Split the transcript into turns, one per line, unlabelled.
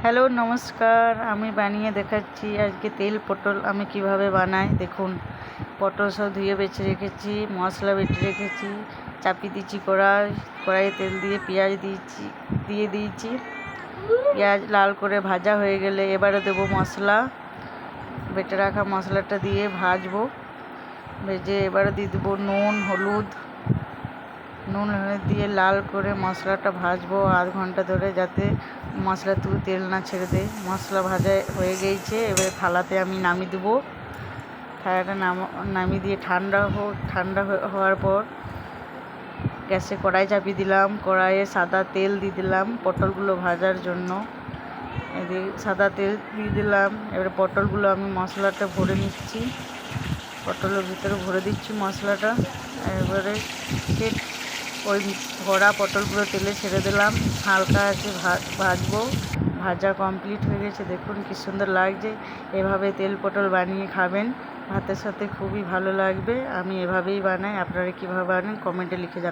Hello নমস্কার, আমি বানিয়ে দেখাচ্ছি আজকে তেল পটল আমি কিভাবে বানাই। দেখুন, পটল সব ধুয়ে বেছে রেখেছি, মশলা বেটে রেখেছি, চাপিয়ে দিচ্ছি কড়াইয়ে তেল দিয়ে পেঁয়াজ দিয়েছি। পেঁয়াজ লাল করে ভাজা হয়ে গেলে এবারে দেবো মশলা, বেটে রাখা মশলাটা দিয়ে ভাজবো। ভেজে এবারে দিয়ে দেবো নুন হলুদ দিয়ে লাল করে মশলাটা ভাজবো আধ ঘন্টা ধরে, যাতে মশলা থেকে তেল না ছেড়ে দেয়। মশলা ভাজা হয়ে গিয়েছে, এবারে থালাতে আমি নামিয়ে দেবো। থালাটা নামিয়ে দিয়ে ঠান্ডা হওয়ার পর গ্যাসে কড়াই চাপিয়ে দিলাম। কড়াইয়ে সাদা তেল দিয়ে দিলাম পটলগুলো ভাজার জন্য। সাদা তেল দিয়ে দিলাম। এবারে পটলগুলো আমি মশলাটা ভরে নিচ্ছি, পটলের ভিতরে ভরে দিচ্ছি মশলাটা। এবারে ওই ভরা পটলগুলো তেলে ছেড়ে দিলাম, হালকা আছে ভাজবো। ভাজা কমপ্লিট হয়ে গেছে, দেখুন কি সুন্দর লাগছে। এভাবে তেল পটল বানিয়ে খাবেন, ভাতের সাথে খুবই ভালো লাগবে। আমি এভাবেই বানাই, আপনারা কীভাবে বানান কমেন্টে লিখে জানান।